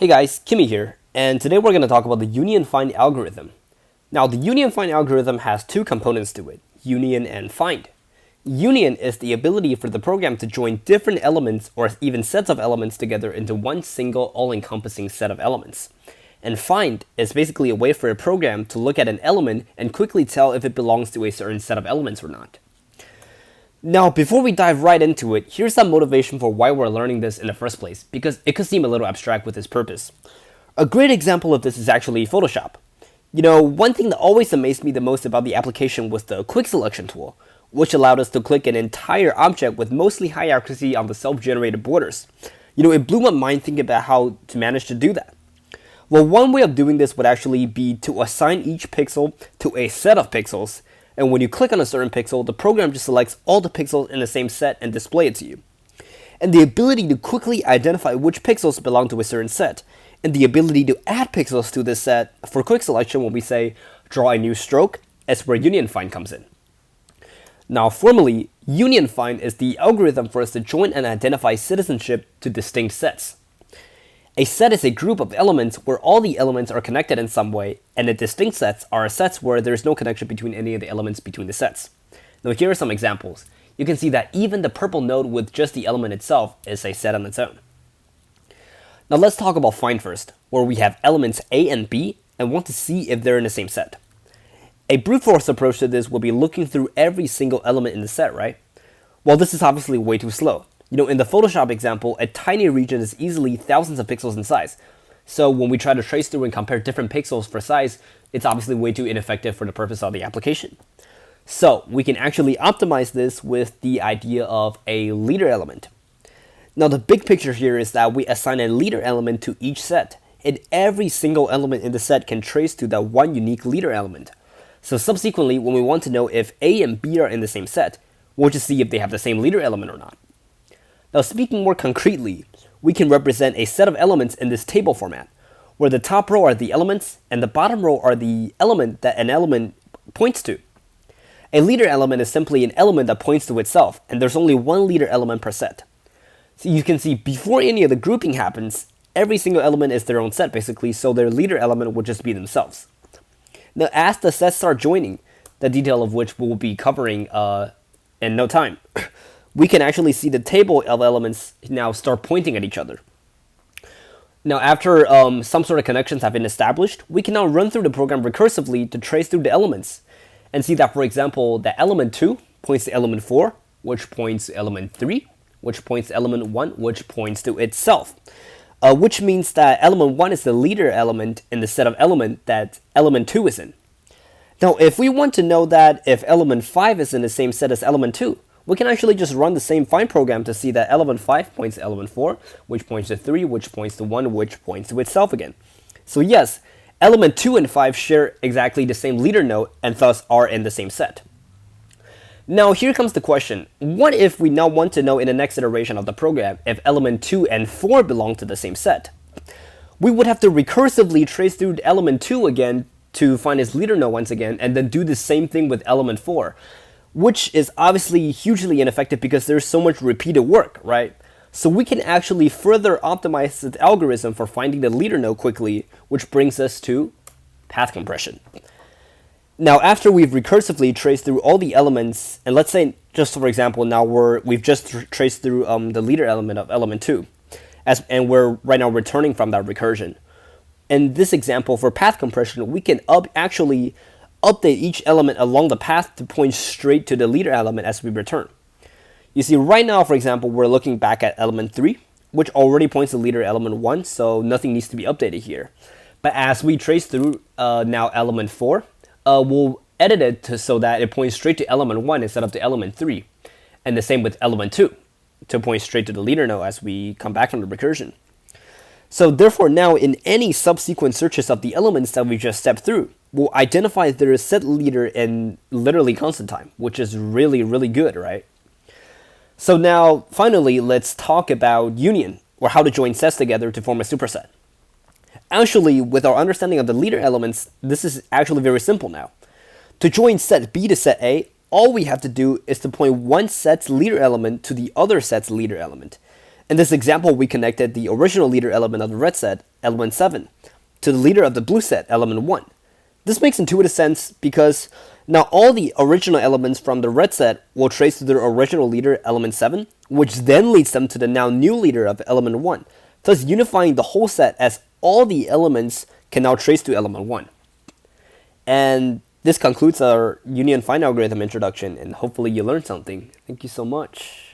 Hey guys, Kimmy here, and today we're going to talk about the union find algorithm. Now, the union find algorithm has two components to it, union and find. Union is the ability for the program to join different elements or even sets of elements together into one single all-encompassing set of elements. And find is basically a way for a program to look at an element and quickly tell if it belongs to a certain set of elements or not. Now, before we dive right into it, here's some motivation for why we're learning this in the first place, because it could seem a little abstract with its purpose. A great example of this is actually Photoshop. You know, one thing that always amazed me the most about the application was the quick selection tool, which allowed us to click an entire object with mostly high accuracy on the self-generated borders. You know, it blew my mind thinking about how to manage to do that. Well, one way of doing this would actually be to assign each pixel to a set of pixels, and when you click on a certain pixel, the program just selects all the pixels in the same set and display it to you. And the ability to quickly identify which pixels belong to a certain set, and the ability to add pixels to this set for quick selection when we say draw a new stroke, is where union find comes in. Now, formally, union find is the algorithm for us to join and identify citizenship to distinct sets. A set is a group of elements where all the elements are connected in some way, and the distinct sets are sets where there is no connection between any of the elements between the sets. Now, here are some examples. You can see that even the purple node with just the element itself is a set on its own. Now let's talk about find first, where we have elements A and B and want to see if they're in the same set. A brute force approach to this will be looking through every single element in the set, right? Well, this is obviously way too slow. You know, in the Photoshop example, a tiny region is easily thousands of pixels in size. So when we try to trace through and compare different pixels for size, it's obviously way too ineffective for the purpose of the application. So we can actually optimize this with the idea of a leader element. Now the big picture here is that we assign a leader element to each set, and every single element in the set can trace to that one unique leader element. So subsequently, when we want to know if A and B are in the same set, we'll just see if they have the same leader element or not. Now, speaking more concretely, we can represent a set of elements in this table format, where the top row are the elements and the bottom row are the element that an element points to. A leader element is simply an element that points to itself, and there's only one leader element per set. So you can see before any of the grouping happens, every single element is their own set basically, so their leader element would just be themselves. Now, as the sets start joining, the detail of which we'll be covering in no time, we can actually see the table of elements now start pointing at each other. Now, after some sort of connections have been established, we can now run through the program recursively to trace through the elements and see that, for example, the element 2 points to element 4, which points to element 3, which points to element 1, which points to itself. Which means that element 1 is the leader element in the set of element that element 2 is in. Now, if we want to know that if element 5 is in the same set as element 2, we can actually just run the same find program to see that element 5 points to element 4, which points to 3, which points to 1, which points to itself again. So yes, element 2 and 5 share exactly the same leader node and thus are in the same set. Now here comes the question, what if we now want to know in the next iteration of the program if element 2 and 4 belong to the same set? We would have to recursively trace through element 2 again to find its leader node once again, and then do the same thing with element 4. Which is obviously hugely ineffective because there's so much repeated work, right? So we can actually further optimize the algorithm for finding the leader node quickly, which brings us to path compression. Now, after we've recursively traced through all the elements, and let's say, just for example, now we've just traced through the leader element of element 2, and we're right now returning from that recursion. In this example, for path compression, we can actually update each element along the path to point straight to the leader element as we return. You see, right now, for example, we're looking back at element 3, which already points to leader element 1, so nothing needs to be updated here. But as we trace through now element 4, we'll edit it so that it points straight to element 1 instead of to element 3. And the same with element 2, to point straight to the leader node as we come back from the recursion. So therefore now in any subsequent searches of the elements that we just stepped through, we'll identify their set leader in literally constant time, which is really, really good, right? So now, finally, let's talk about union, or how to join sets together to form a superset. Actually, with our understanding of the leader elements, this is actually very simple now. To join set B to set A, all we have to do is to point one set's leader element to the other set's leader element. In this example, we connected the original leader element of the red set, element 7, to the leader of the blue set, element 1. This makes intuitive sense because now all the original elements from the red set will trace to their original leader, element 7, which then leads them to the now new leader of element 1, thus unifying the whole set as all the elements can now trace to element 1. And this concludes our union find algorithm introduction, and hopefully you learned something. Thank you so much.